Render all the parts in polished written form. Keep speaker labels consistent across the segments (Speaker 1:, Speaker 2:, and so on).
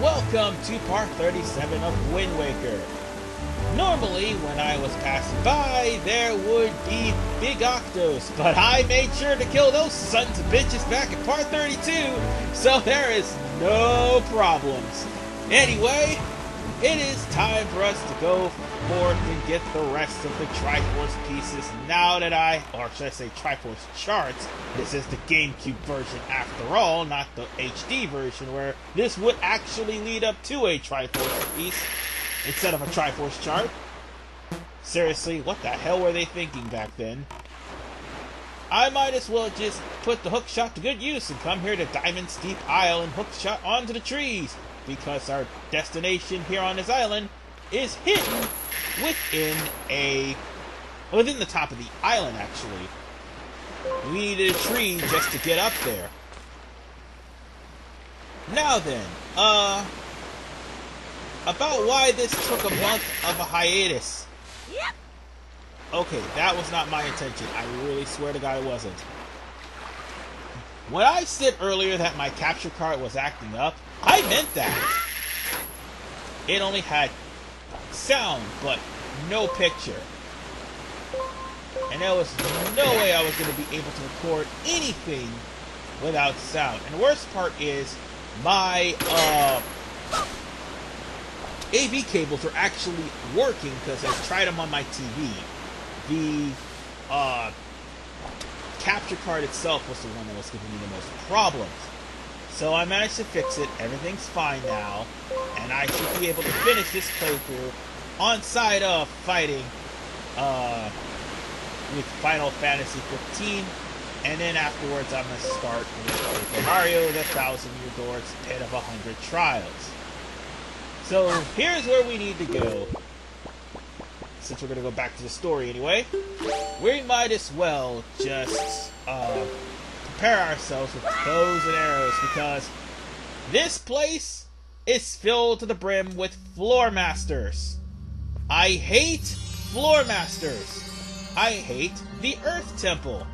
Speaker 1: Welcome to part 37 of Wind Waker. Normally, when I was passing by, there would be big octos, but I made sure to kill those sons of bitches back in part 32, so there is no problems. Anyway, it is time for us to go forth and get the rest of the Triforce pieces now that or should I say Triforce Charts. This is the GameCube version after all, not the HD version where this would actually lead up to a Triforce piece instead of a Triforce Chart. Seriously, what the hell were they thinking back then? I might as well just put the hookshot to good use and come here to Diamond Steep Isle and hookshot onto the trees, because our destination here on this island is hidden within the top of the island, actually. We needed a tree just to get up there. Now then, about why this took a month of a hiatus.
Speaker 2: Yep.
Speaker 1: Okay, that was not my intention. I really swear to God it wasn't. When I said earlier that my capture card was acting up, I meant that. It only had sound, but no picture. And there was no way I was going to be able to record anything without sound. And the worst part is, my AV cables were actually working because I tried them on my TV. The capture card itself was the one that was giving me the most problems. So I managed to fix it, everything's fine now, and I should be able to finish this playthrough on side of fighting with Final Fantasy 15, and then afterwards I'm going to start with Super Mario, the 1000-Year Door's Pit of 100 Trials. So here's where we need to go. Since we're going to go back to the story anyway, we might as well just prepare ourselves with bows and arrows, because this place is filled to the brim with floor masters. I hate floor masters. I hate the Earth Temple.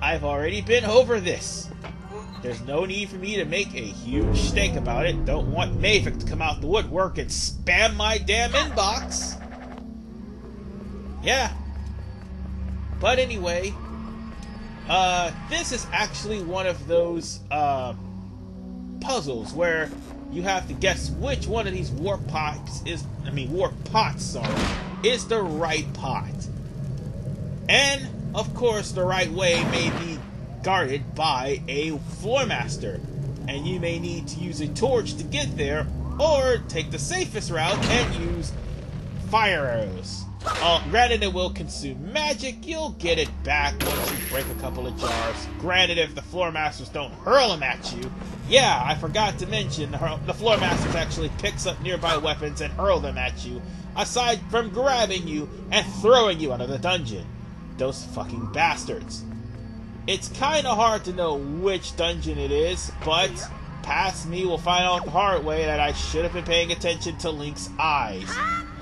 Speaker 1: I've already been over this. There's no need for me to make a huge stink about it. Don't want Mavic to come out the woodwork and spam my damn inbox. Yeah. But anyway, this is actually one of those puzzles where you have to guess which one of these warp pots is the right pot. And of course the right way may be guarded by a floor master, and you may need to use a torch to get there, or take the safest route and use fire arrows. Granted, it will consume magic. You'll get it back once you break a couple of jars. Granted, if the floor masters don't hurl them at you. Yeah, I forgot to mention, the floor masters actually picks up nearby weapons and hurl them at you, aside from grabbing you and throwing you out of the dungeon. Those fucking bastards. It's kinda hard to know which dungeon it is, but past me will find out the hard way that I should have been paying attention to Link's eyes.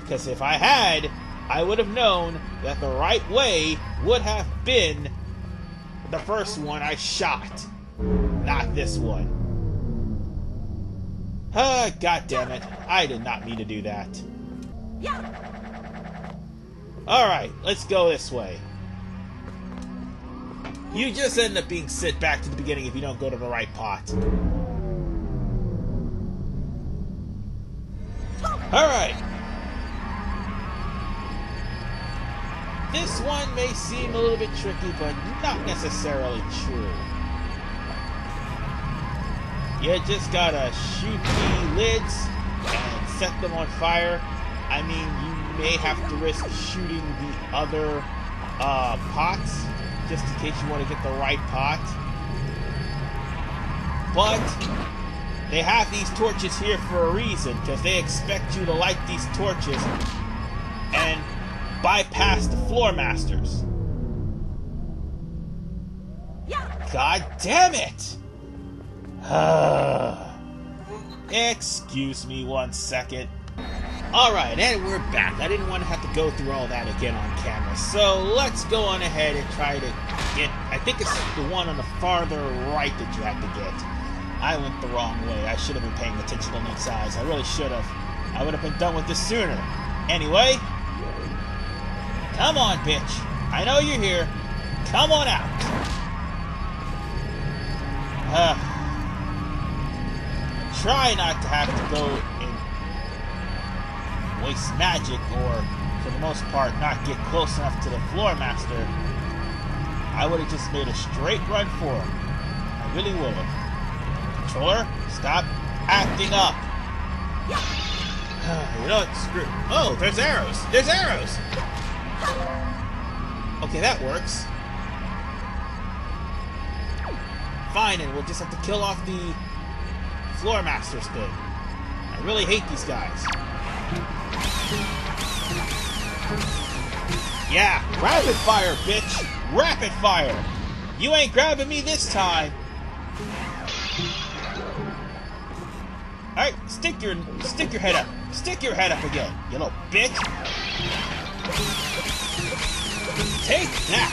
Speaker 1: Because if I had, I would have known that the right way would have been the first one I shot, not this one. God damn it. I did not mean to do that. Alright, let's go this way. You just end up being sent back to the beginning if you don't go to the right pot. Alright. This one may seem a little bit tricky, but not necessarily true. You just gotta shoot the lids and set them on fire. I mean, you may have to risk shooting the other pots, just in case you want to get the right pot. But they have these torches here for a reason, because they expect you to light these torches and bypass the floor masters. God damn it! Excuse me one second. Alright, and we're back. I didn't want to have to go through all that again on camera, so let's go on ahead and try to get... I think it's the one on the farther right that you have to get. I went the wrong way. I should have been paying attention to Link's eyes. I really should have. I would have been done with this sooner. Anyway. Come on, bitch. I know you're here. Come on out. Try not to have to go and waste magic, or for the most part not get close enough to the Floor Master. I would have just made a straight run for him. I really would have. Controller, stop acting up. You know what? Screw. Oh, there's arrows. There's arrows. Okay, that works. Fine, and we'll just have to kill off the Floor Master's thing. I really hate these guys. Yeah, rapid fire, bitch! Rapid fire! You ain't grabbing me this time! Alright, stick your head up. Stick your head up again, you little bitch! Take that!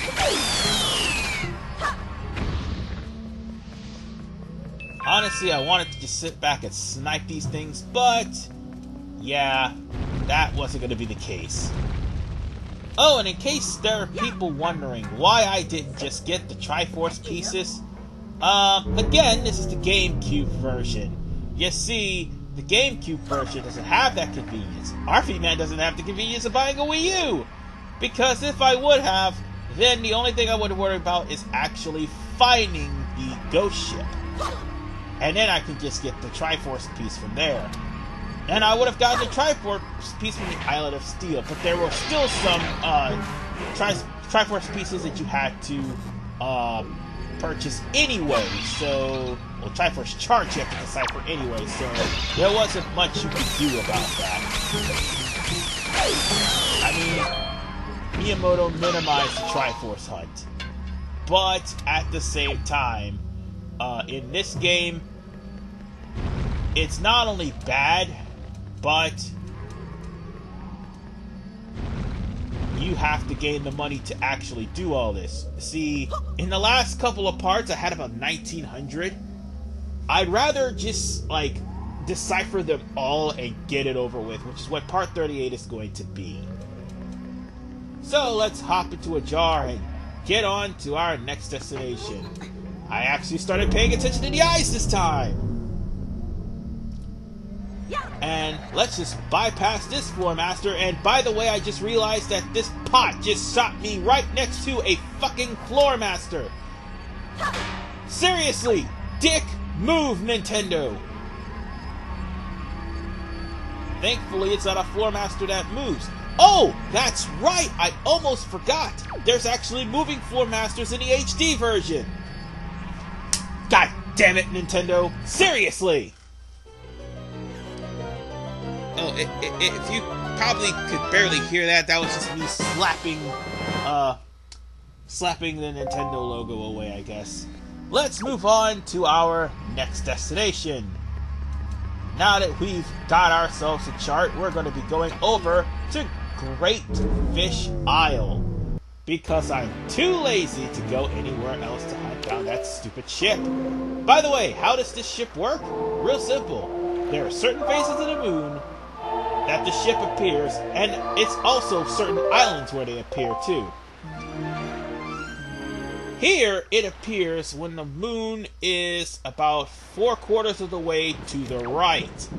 Speaker 1: Honestly, I wanted to just sit back and snipe these things, but yeah, that wasn't going to be the case. Oh, and in case there are people wondering why I didn't just get the Triforce pieces, again, this is the GameCube version. You see, the GameCube version doesn't have that convenience. RP-Man doesn't have the convenience of buying a Wii U! Because if I would have, then the only thing I would worry about is actually finding the ghost ship. And then I could just get the Triforce piece from there. And I would have gotten the Triforce piece from the Island of Steel, but there were still some Triforce pieces that you had to purchase anyway, so... Well, Triforce Charts you have to decipher anyway, so there wasn't much you could do about that. I mean, Miyamoto minimized the Triforce hunt. But, at the same time, in this game, it's not only bad, but you have to gain the money to actually do all this. See, in the last couple of parts, I had about 1,900. I'd rather just, like, decipher them all and get it over with, which is what part 38 is going to be. So, let's hop into a jar and get on to our next destination. I actually started paying attention to the eyes this time! And let's just bypass this Floor Master, and by the way, I just realized that this pot just shot me right next to a fucking Floor Master! Seriously! Dick move, Nintendo! Thankfully, it's not a Floor Master that moves. Oh, that's right! I almost forgot! There's actually moving Floor Masters in the HD version! God damn it, Nintendo! Seriously! Oh, if you probably could barely hear that, that was just me slapping the Nintendo logo away, I guess. Let's move on to our next destination. Now that we've got ourselves a chart, we're going to be going over to Great Fish Isle. Because I'm too lazy to go anywhere else to hunt down that stupid ship. By the way, how does this ship work? Real simple. There are certain phases of the moon that the ship appears, and it's also certain islands where they appear too. Here, it appears when the moon is about 3/4 of the way to the right.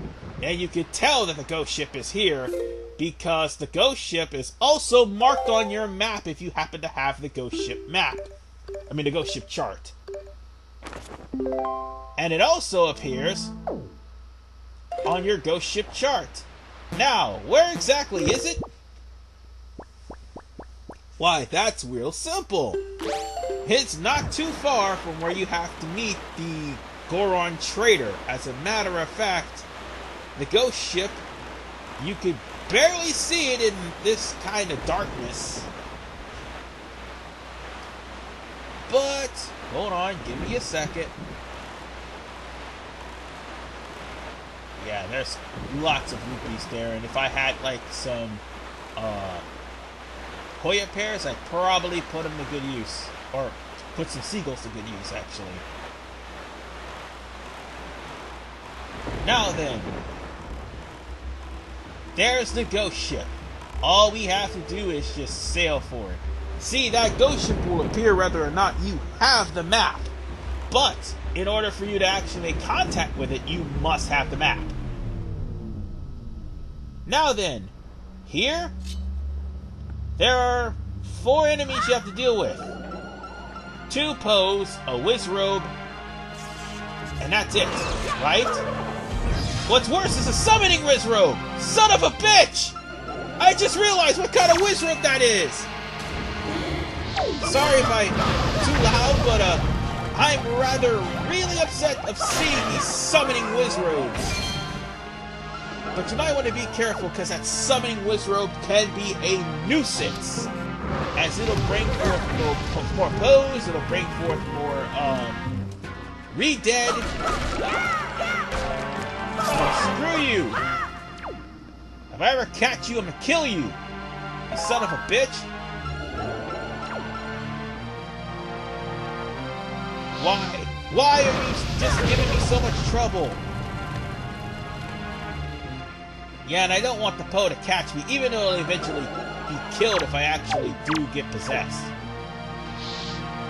Speaker 1: And you can tell that the ghost ship is here, because the ghost ship is also marked on your map if you happen to have the ghost ship map. I mean, the ghost ship chart. And it also appears on your ghost ship chart. Now, where exactly is it? Why, that's real simple. It's not too far from where you have to meet the Goron Trader. As a matter of fact, the ghost ship, you could barely see it in this kind of darkness. But, hold on, give me a second. Yeah, there's lots of rupees there, and if I had like some Hoya pears, I'd probably put them to good use. Or put some seagulls to good use, actually. Now then, there's the ghost ship. All we have to do is just sail for it. See, that ghost ship will appear whether or not you have the map. But in order for you to actually make contact with it, you must have the map. Now then, here, there are 4 enemies you have to deal with. 2 Poes, a Wizrobe, and that's it, right? What's worse is a summoning Wizrobe! Son of a bitch! I just realized what kind of Wizrobe that is! Sorry if I'm too loud, but I'm rather really upset of seeing these summoning Wizrobes. But you might want to be careful, because that summoning Wizrobe can be a nuisance. As it'll bring forth more Poes, it'll bring forth more, Re-Dead. So screw you! If I ever catch you, I'm gonna kill you! You son of a bitch! Why? Why are you just giving me so much trouble? Yeah, and I don't want the Poe to catch me, even though it'll eventually be killed if I actually do get possessed.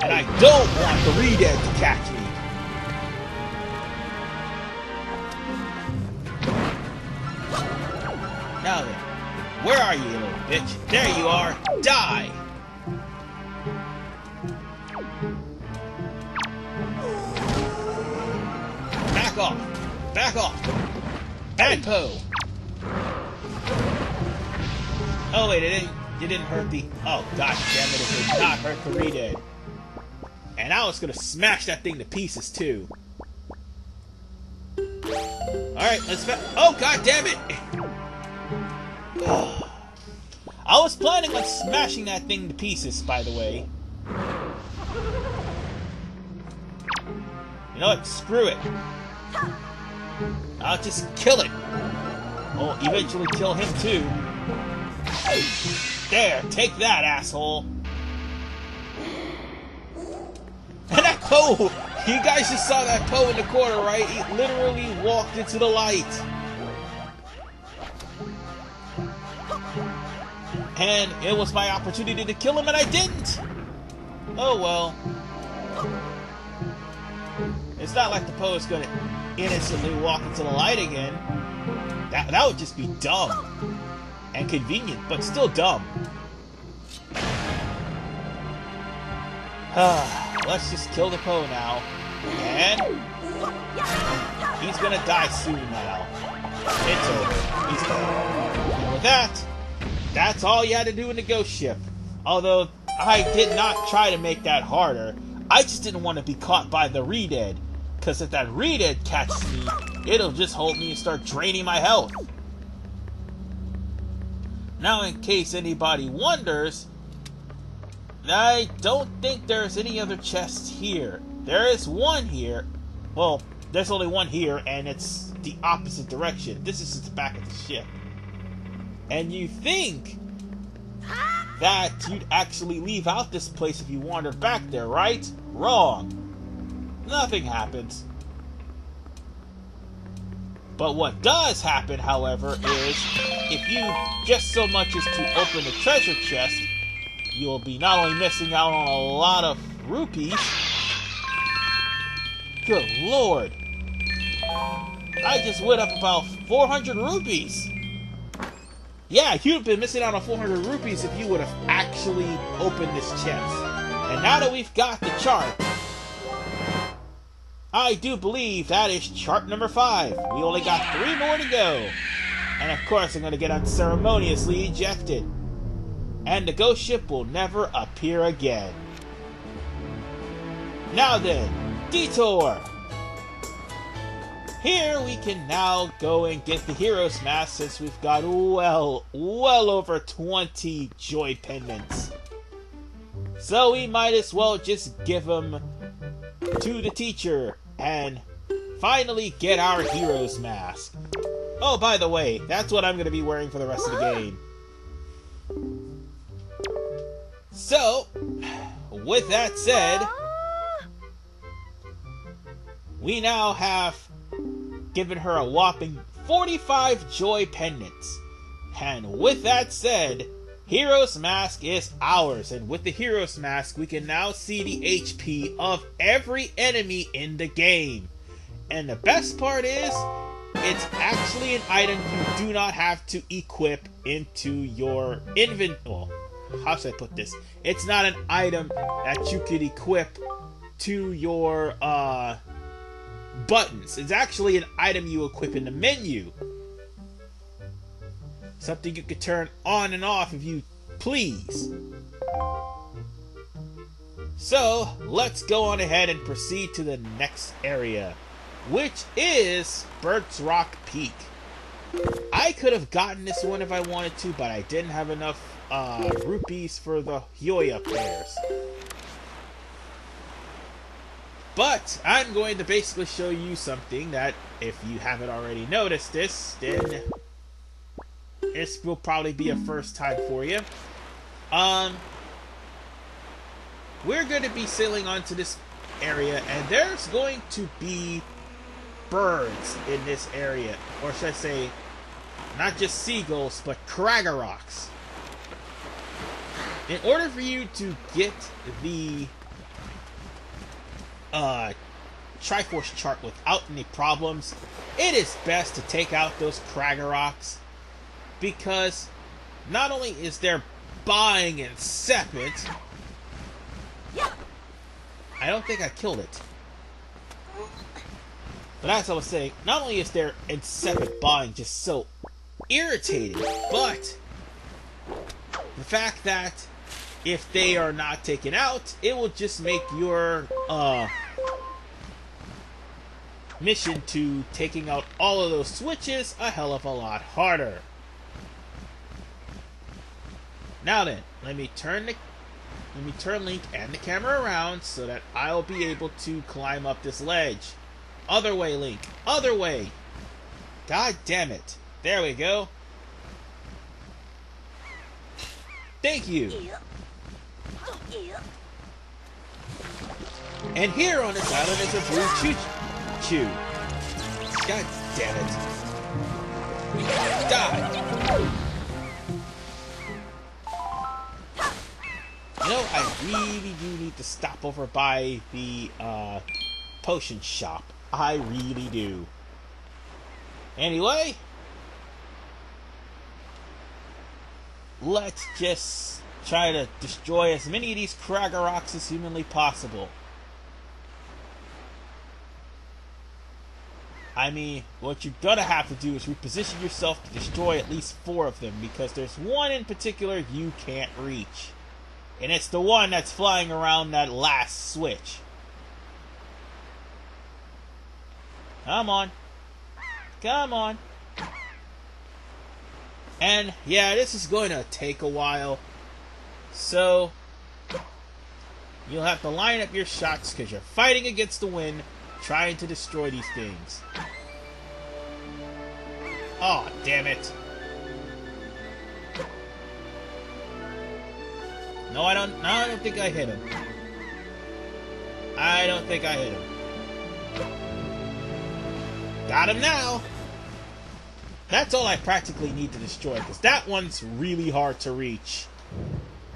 Speaker 1: And I don't want the Re-Dead to catch me. Now then, where are you, little bitch? There you are! Die! Back off! Back off! Bad Poe! Oh wait, it didn't hurt the... Oh god damn it, it did not hurt the Re-Dead. And I was gonna smash that thing to pieces too. Alright, let's... Oh god damn it! I was planning on smashing that thing to pieces, by the way. You know what? Screw it. I'll just kill it. Well, eventually kill him too. There, take that, asshole. And that Poe! You guys just saw that Poe in the corner, right? He literally walked into the light. And it was my opportunity to kill him, and I didn't! Oh well. It's not like the Poe is gonna innocently walk into the light again. That would just be dumb. And convenient, but still dumb. Let's just kill the Poe now. And he's gonna die soon now. It's over. He's dead. And with that, that's all you had to do in the ghost ship. Although, I did not try to make that harder. I just didn't want to be caught by the Re-Dead. Because if that Re-Dead catches me, it'll just hold me and start draining my health. Now, in case anybody wonders, I don't think there's any other chests here. There is one here. Well, there's only one here, and it's the opposite direction. This is the back of the ship. And you think that you'd actually leave out this place if you wandered back there, right? Wrong. Nothing happens. But what does happen, however, is if you just so much as to open the treasure chest, you'll be not only missing out on a lot of rupees. Good lord. I just went up about 400 rupees. Yeah, you'd have been missing out on 400 rupees if you would have actually opened this chest. And now that we've got the chart, I do believe that is chart number 5. We only got 3 more to go. And of course I'm going to get unceremoniously ejected. And the ghost ship will never appear again. Now then, Detour! Here we can now go and get the Hero's Mask since we've got well over 20 joy pendants. So we might as well just give them to the teacher and finally get our Hero's Mask. Oh, by the way, that's what I'm going to be wearing for the rest of the game. So, with that said, we now have giving her a whopping 45 joy pendants. And with that said, Hero's Mask is ours, and with the Hero's Mask we can now see the HP of every enemy in the game. And the best part is, it's actually an item you do not have to equip into your inventory. Well, how should I put this? It's not an item that you could equip to your buttons. It's actually an item you equip in the menu. Something you could turn on and off if you please. So, let's go on ahead and proceed to the next area, which is Bird's Rock Peak. I could have gotten this one if I wanted to, but I didn't have enough rupees for the Hyoya pairs. But I'm going to basically show you something that, if you haven't already noticed this, then this will probably be a first time for you. We're going to be sailing onto this area, and there's going to be birds in this area, or should I say, not just seagulls, but Kragaroks. In order for you to get the Triforce Chart without any problems, it is best to take out those Kragaroks, because not only is there buying and sepet, I don't think I killed it. But as I was saying, not only is there insipid buying just so irritating, but the fact that if they are not taken out, it will just make your mission to taking out all of those switches a hell of a lot harder. Now then, let me turn Link and the camera around so that I'll be able to climb up this ledge. Other way, Link. Other way. God damn it. There we go. Thank you. And here on this island is a blue choo-choo. God damn it. Die. You know, I really do need to stop over by the potion shop. I really do. Anyway, let's just try to destroy as many of these Kragaroks as humanly possible. I mean, what you're gonna have to do is reposition yourself to destroy at least 4 of them, because there's one in particular you can't reach. And it's the one that's flying around that last switch. Come on. Come on. And yeah, this is going to take a while. So you'll have to line up your shots because you're fighting against the wind, trying to destroy these things. Oh, damn it. No, I don't think I hit him. I don't think I hit him. Got him now! That's all I practically need to destroy, because that one's really hard to reach.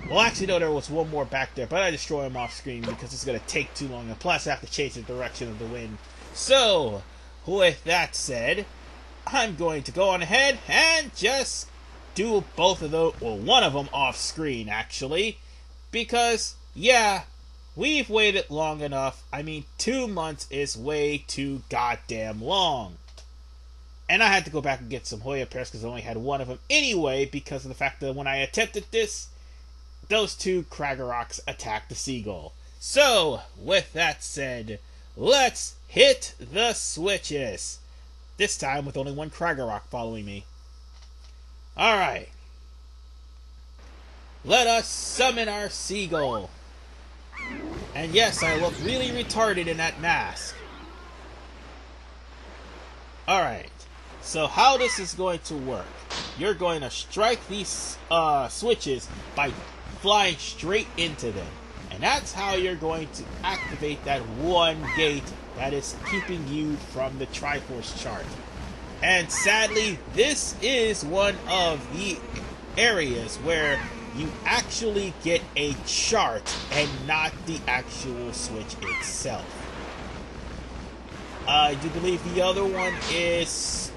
Speaker 1: Well, actually, no, there was one more back there, but I destroy him off screen because it's going to take too long, and plus I have to change the direction of the wind. So, with that said, I'm going to go on ahead and just do both of those, well, one of them off screen, actually. Because, yeah, we've waited long enough. I mean, 2 months is way too goddamn long. And I had to go back and get some Hyoya pairs because I only had one of them anyway, because of the fact that when I attempted this, those 2 Kragaroks attacked the seagull. So, with that said, let's hit the switches. This time with only 1 Kragarok following me. Alright. Let us summon our seagull. And yes, I look really retarded in that mask. Alright, so how this is going to work. You're going to strike these switches by flying straight into them. And that's how you're going to activate that one gate that is keeping you from the Triforce Chart. And sadly, this is one of the areas where you actually get a chart and not the actual switch itself. I do believe the other one is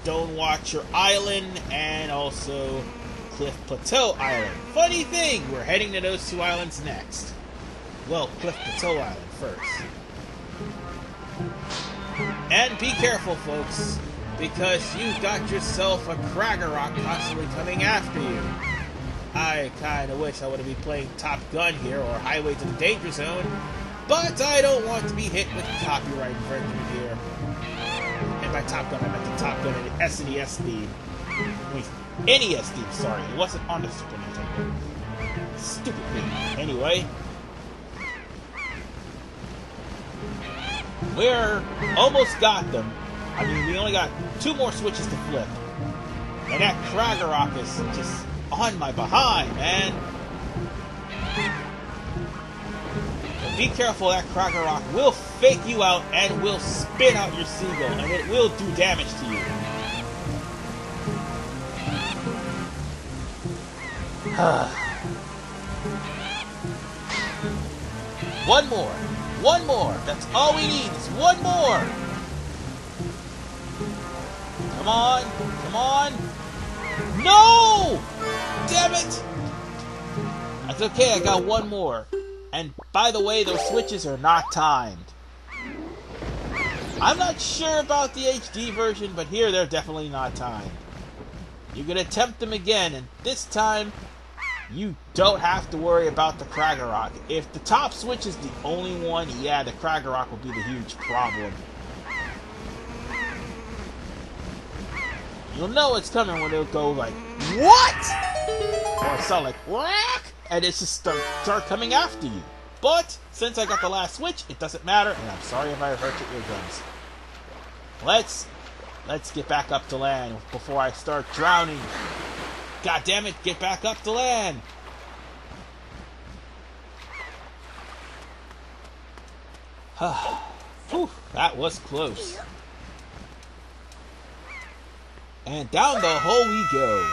Speaker 1: Stonewatcher Island and also Cliff Plateau Island. Funny thing, we're heading to those two islands next. Well, Cliff Plateau Island first. And be careful, folks, because you've got yourself a Kraggerok constantly coming after you. I kinda wish I would have been playing Top Gun here or Highway to the Danger Zone, but I don't want to be hit with copyright infringement here. And by Top Gun, I meant the Top Gun and the SNES theme. I mean, NES theme, sorry. It wasn't on the Super Nintendo. Stupid thing. Anyway. We're almost got them. I mean, we only got 2 more switches to flip. And that Kraggerok is just on my behind, man. But be careful, that Kraggerok will fake you out and will spit out your seagull, and it will do damage to you. One more. One more. That's all we need is one more. Come on. Come on. No! Damn it! That's okay, I got one more. And by the way, those switches are not timed. I'm not sure about the HD version, but here they're definitely not timed. You can attempt them again, and this time you don't have to worry about the Kraggerok. If the top switch is the only one, yeah, the Kraggerok will be the huge problem. You'll know it's coming when it'll go like, what? Or sound like, whack, and it's just start coming after you. But since I got the last switch, it doesn't matter, and I'm sorry if I hurt your eardrums. Let's get back up to land before I start drowning. God damn it, get back up to land! Whew, that was close. And down the hole we go.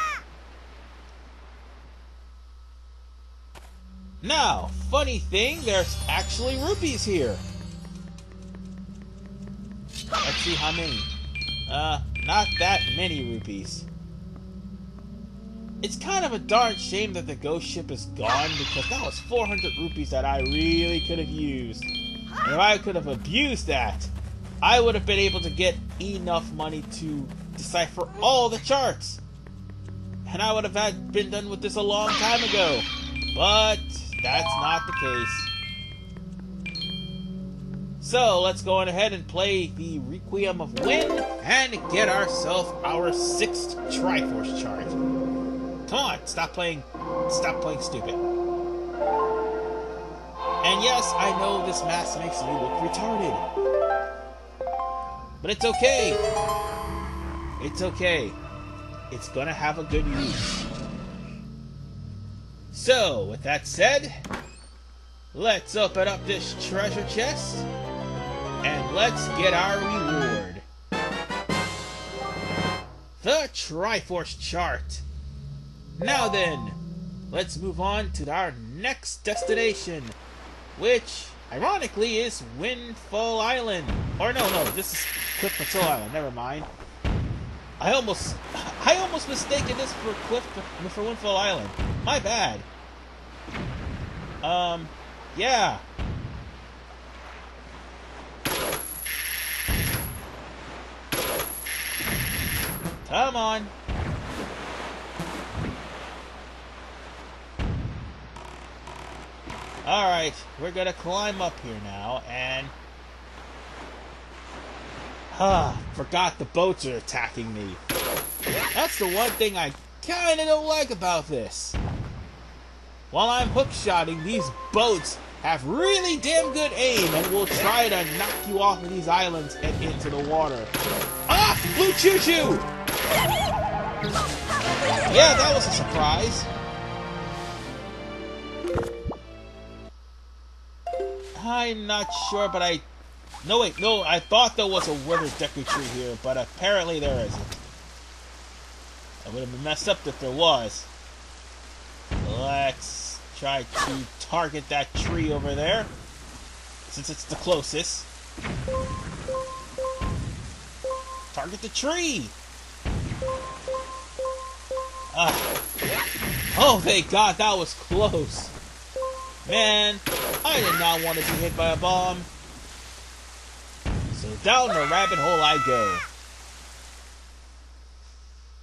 Speaker 1: Now, funny thing, there's actually rupees here. Let's see how many. Not that many rupees. It's kind of a darn shame that the ghost ship is gone, because that was 400 rupees that I really could have used. And if I could have abused that, I would have been able to get enough money to decipher all the charts. And I would have been done with this a long time ago. But that's not the case. So let's go on ahead and play the Requiem of Wind and get ourselves our 6th Triforce Chart. Come on, stop playing stupid. And yes, I know this mask makes me look retarded. But it's okay. It's okay. It's gonna have a good use. So, with that said, let's open up this treasure chest and let's get our reward. The Triforce Chart. Now then, let's move on to our next destination, which, ironically, is Windfall Island. Or no, this is Cliff Plateau Island, never mind. I almost mistaken this for Windfall Island. My bad. Yeah. Come on. Alright, we're gonna climb up here now, and... forgot the boats are attacking me. That's the one thing I kinda don't like about this. While I'm hookshotting, these boats have really damn good aim and will try to knock you off of these islands and into the water. Ah! Blue Choo-Choo! Yeah, that was a surprise. I'm not sure, but no, wait, no, I thought there was a Wither Deku Tree here, but apparently there isn't. I would have been messed up if there was. Let's try to target that tree over there, since it's the closest. Target the tree! Oh, thank God, that was close. Man, I did not want to be hit by a bomb. So down the rabbit hole I go.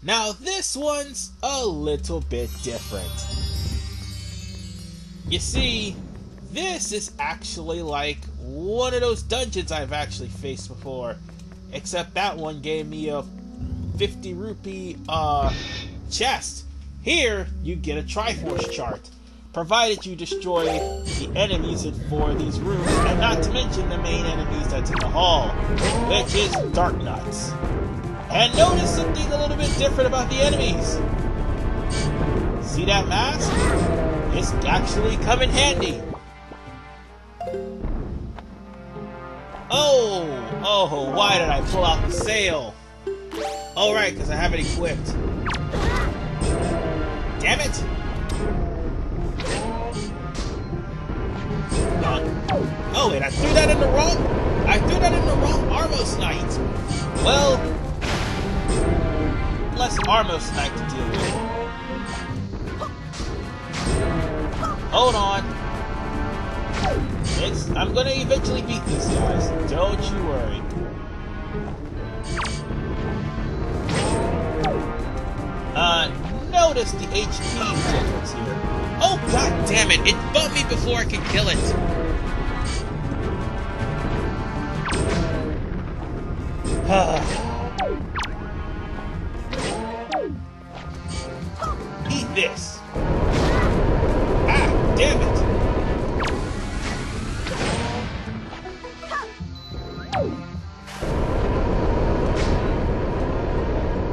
Speaker 1: Now this one's a little bit different. You see, this is actually like one of those dungeons I've actually faced before. Except that one gave me a 50 rupee chest. Here, you get a Triforce Chart, provided you destroy the enemies for these rooms, and not to mention the main enemies that's in the hall, which is Dark Nuts. And notice something a little bit different about the enemies. See that mask? It's actually come in handy. Oh, why did I pull out the sail? Oh, right, because I have it equipped. Damn it! Oh, wait, I threw that in the wrong Armos Knight. Well, less Armos Knight to deal with. Hold on. I'm gonna eventually beat these guys. Don't you worry. Notice the HP difference here. Oh, god damn it! It bumped me before I could kill it. Eat this. Ah, damn it.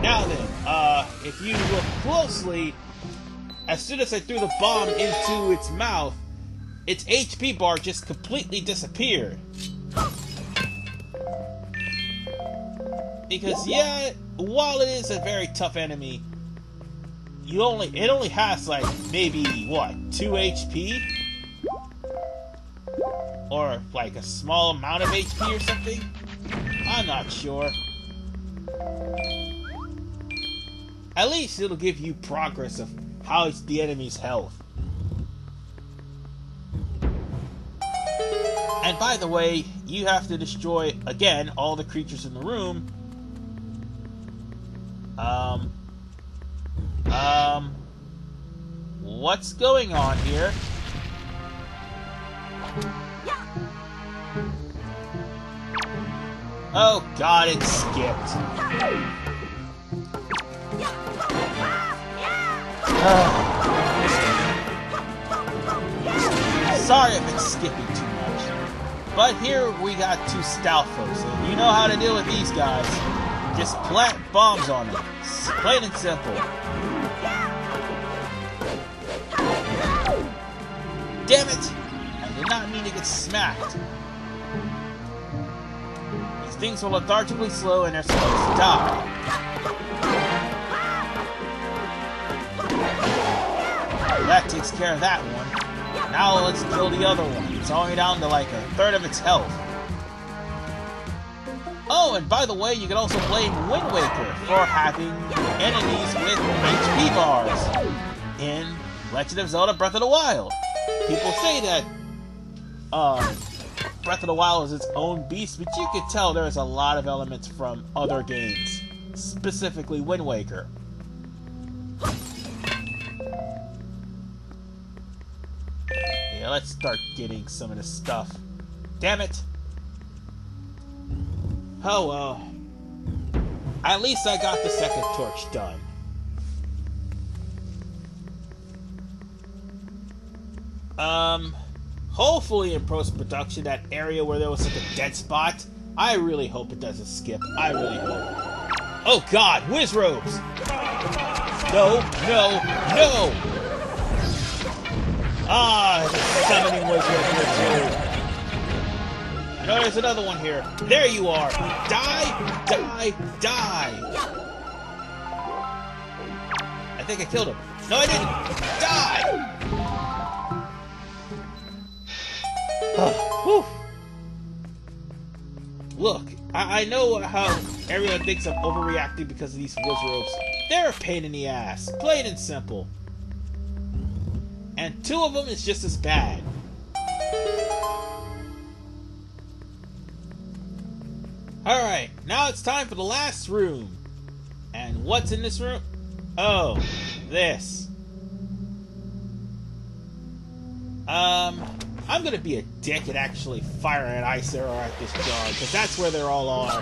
Speaker 1: Now then, if you look closely, as soon as I threw the bomb into its mouth, its HP bar just completely disappeared. Because yeah, while it is a very tough enemy, it only has like maybe what, 2 HP? Or like a small amount of HP or something? I'm not sure. At least it'll give you progress of how's the enemy's health. And by the way, you have to destroy, again, all the creatures in the room. What's going on here? Oh god, it skipped. Sorry if it's skipping too much. But here we got two Trifoce, and you know how to deal with these guys. Just plant bombs on them. Plain and simple. Damn it! I did not mean to get smacked. These things are lethargically slow and they're supposed to die. That takes care of that one. Now let's kill the other one. It's only down to like a third of its health. Oh, and by the way, you can also blame Wind Waker for having enemies with HP bars in Legend of Zelda Breath of the Wild. People say that Breath of the Wild is its own beast, but you can tell there's a lot of elements from other games, specifically Wind Waker. Yeah, let's start getting some of this stuff. Damn it! Oh well. At least I got the second torch done. Hopefully in post-production, that area where there was like a dead spot, I really hope it doesn't skip. I really hope. Oh god, whiz robes! No, no, no! Ah, there's a summoning wizard here too. I know there's another one here. There you are. Die, die, die. I think I killed him. No, I didn't. Die! Whew. Look, I know how everyone thinks I'm overreacting because of these Wizards. They're a pain in the ass. Plain and simple. And two of them is just as bad. Alright, now it's time for the last room. And what's in this room? Oh, this. I'm gonna be a dick and actually fire an ice arrow at this jar, because that's where they all are.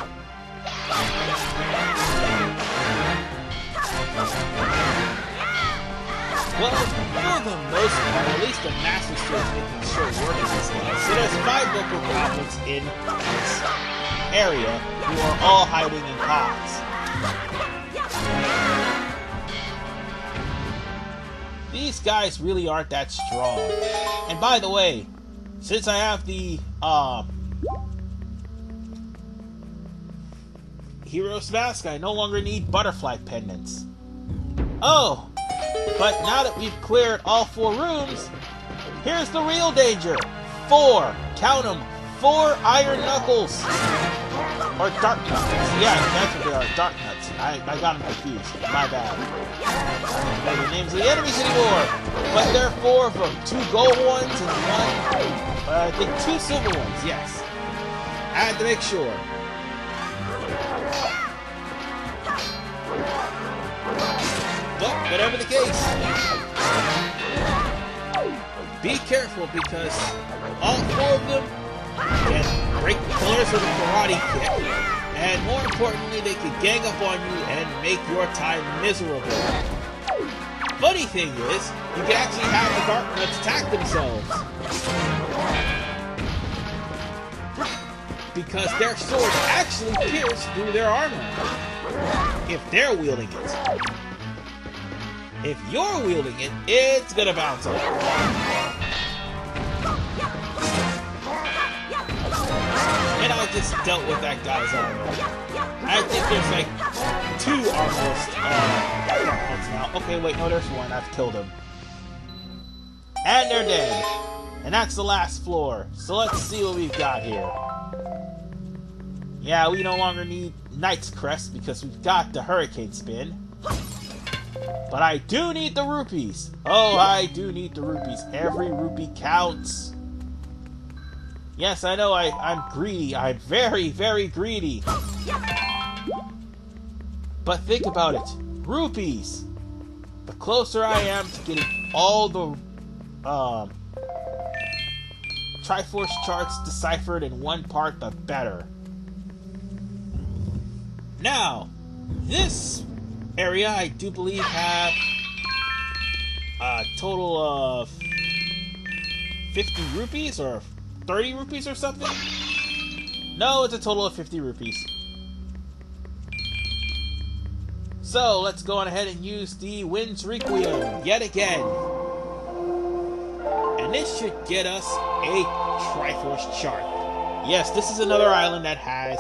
Speaker 1: Well, for the most part, at least the Master Sword's making sure working this level. So there's 5 local goblins in this area who are all hiding in pods. These guys really aren't that strong. And by the way, since I have the Hero's Mask, I no longer need butterfly pendants. Oh, but now that we've cleared all 4 rooms, here's the real danger. 4, count them, 4 iron knuckles. Or dark nuts. Yeah, that's what they are, dark nuts. I got them confused. My bad. I don't know the names of the enemies anymore. But there are 4 of them. 2 gold ones and 1, I think 2 silver ones, yes. I had to make sure. But whatever the case, be careful because all 4 of them can break the pillars of the karate kick, and more importantly, they can gang up on you and make your time miserable. Funny thing is, you can actually have the dark nuts attack themselves, because their swords actually pierce through their armor if they're wielding it. If you're wielding it, it's gonna bounce off. And I just dealt with that guy's armor. I think there's like 2 almost ones now. Okay, wait, no, there's 1. I've killed him. And they're dead. And that's the last floor. So let's see what we've got here. Yeah, we no longer need Knight's Crest because we've got the Hurricane Spin. But I do need the rupees. Oh, I do need the rupees. Every rupee counts. Yes, I know I'm greedy. I'm very, very greedy. But think about it. Rupees. The closer I am to getting all the Triforce Charts deciphered in one part, the better. Now, this area, I do believe, have a total of 50 rupees or 30 rupees or something? No, it's a total of 50 rupees. So, let's go on ahead and use the Wind's Requiem yet again. And this should get us a Triforce Chart. Yes, this is another island that has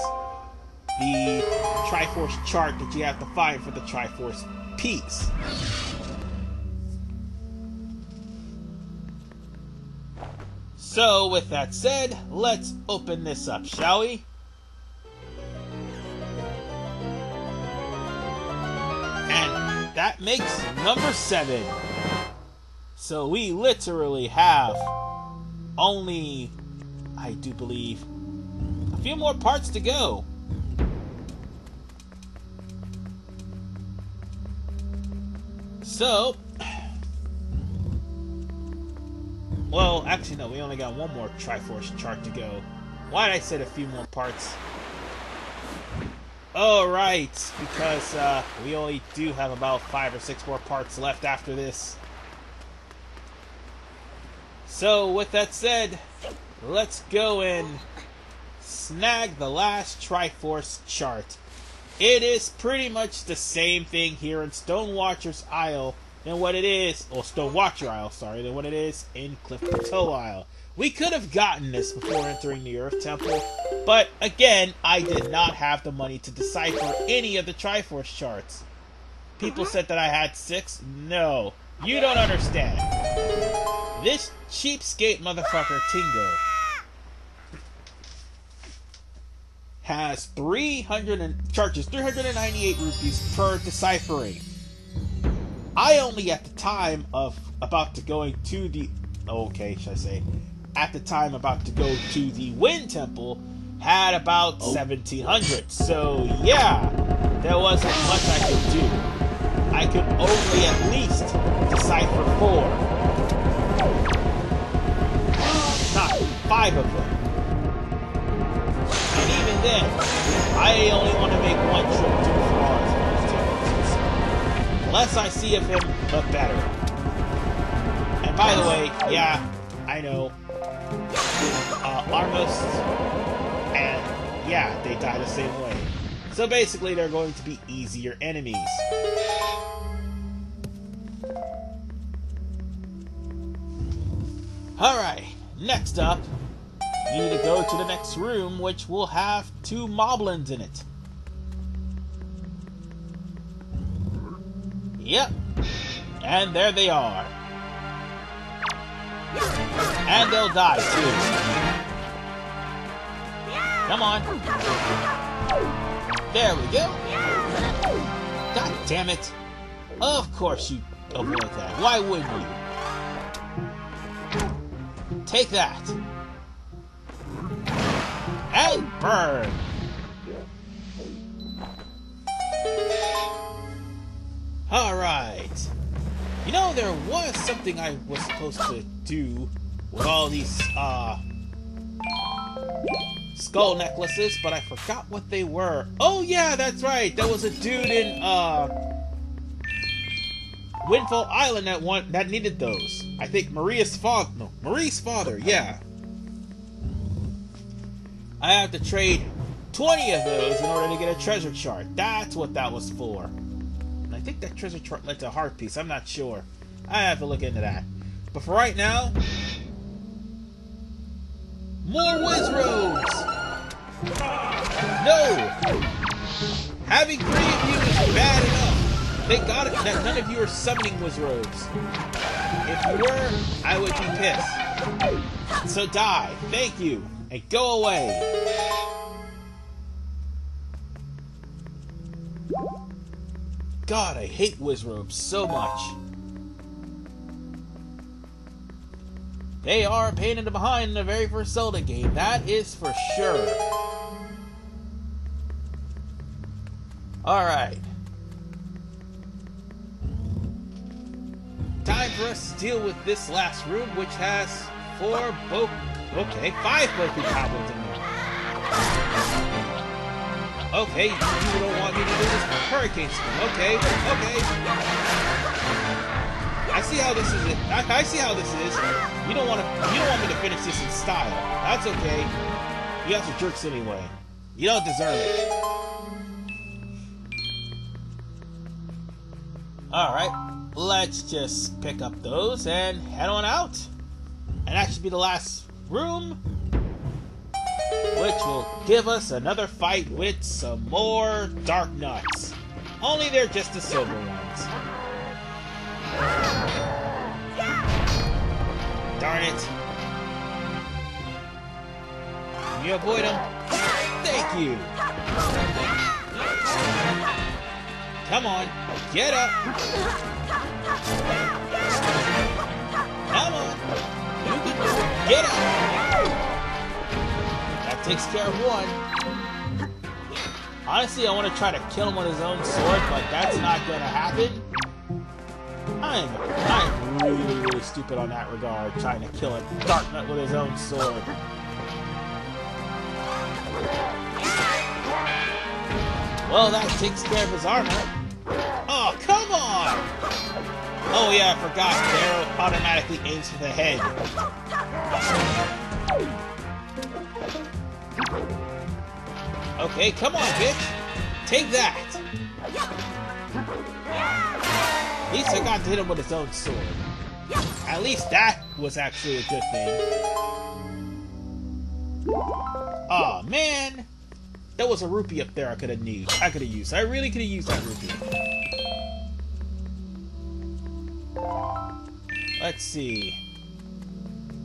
Speaker 1: the Triforce Chart that you have to find for the Triforce piece. So, with that said, let's open this up, shall we? And that makes number 7. So we literally have only, I do believe, a few more parts to go. So, well, actually no, we only got 1 more Triforce Chart to go. Why'd I say a few more parts? Oh, right, because we only do have about 5 or 6 more parts left after this. So, with that said, let's go and snag the last Triforce Chart. It is pretty much the same thing here in Stonewatcher's Isle than what it is, or Stonewatcher Isle, sorry, than what it is in Cliff Plateau Isle. We could have gotten this before entering the Earth Temple, but again, I did not have the money to decipher any of the Triforce Charts. People said that I had 6. No, you don't understand. This cheapskate motherfucker Tingo has charges 398 rupees per deciphering. I only at the time of about to going to the at the time about to go to the Wind Temple had about 1700. So yeah, there wasn't much I could do. I could only at least decipher 4. Not 5 of them. And even then, I only want to make one trip to the Florida unless I see if him look better. And by the way, yeah, I know. Armos and yeah, they die the same way. So basically, they're going to be easier enemies. Alright, next up, you need to go to the next room, which will have 2 moblins in it. Yep, and there they are. And they'll die too. Come on. There we go. God damn it. Of course you avoid that. Why wouldn't you? Take that. And burn. Alright. You know, there was something I was supposed to do with all these, skull necklaces, but I forgot what they were. Oh yeah, that's right! There was a dude in, Windfall Island that needed those. I think Marie's father, yeah. I have to trade 20 of those in order to get a treasure chart. That's what that was for. And I think that treasure chart led to a heart piece. I'm not sure. I have to look into that. But for right now, more whiz robes! No! Having 3 of you is bad enough. Thank God that none of you are summoning whiz robes. If you were, I would be pissed. So die. Thank you. And go away. God, I hate whiz robes so much. They are a pain in the behind in the very first Zelda game, that is for sure. Alright. Time for us to deal with this last room, which has 5 Boku goblins in there. Okay, you don't want me to do this hurricane spin. Okay. I see how this is. I see how this is. You don't want me to finish this in style. That's okay. You guys are jerks anyway. You don't deserve it. Alright, let's just pick up those and head on out. And that should be the last room, which will give us another fight with some more Dark Nuts. Only they're just the silver ones. Darn it. Can you avoid them? Thank you. Come on, get up. Come on. You can do it. Get up. That takes care of one. Honestly, I want to try to kill him with his own sword, but that's not going to happen. I'm really stupid on that regard, trying to kill a Dark Nut with his own sword. Well, that takes care of his armor. Oh, come on! Oh yeah, I forgot. The arrow automatically aims for the head. Okay, come on, bitch! Take that! At least I got to hit him with his own sword. At least that was actually a good thing. Aw, man! There was a rupee up there I could have used. I really could have used that rupee. Let's see.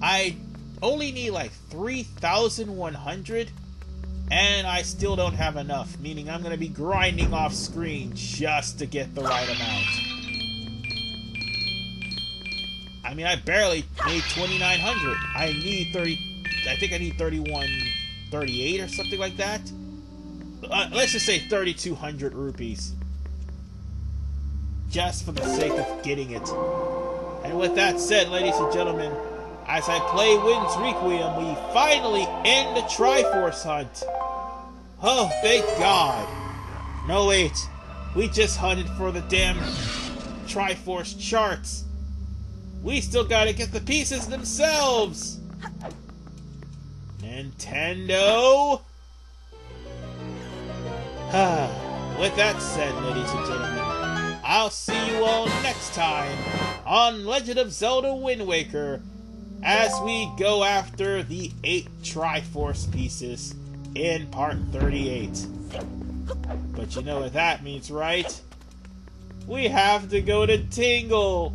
Speaker 1: I only need like 3,100, and I still don't have enough, meaning I'm going to be grinding off screen just to get the right amount. I mean, I barely made 2,900. I need 30. I think I need 3138 or something like that. Let's just say 3,200 rupees. Just for the sake of getting it. And with that said, ladies and gentlemen, as I play Wind's Requiem, we finally end the Triforce hunt. Oh, thank God. No, wait. We just hunted for the damn Triforce Charts. We still gotta get the pieces themselves. Nintendo. With that said, ladies and gentlemen, I'll see you all next time on Legend of Zelda Wind Waker as we go after the 8 Triforce pieces in part 38. But you know what that means, right? We have to go to Tingle.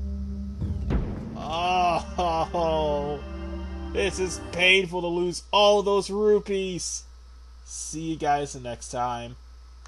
Speaker 1: Oh, this is painful to lose all those rupees. See you guys next time.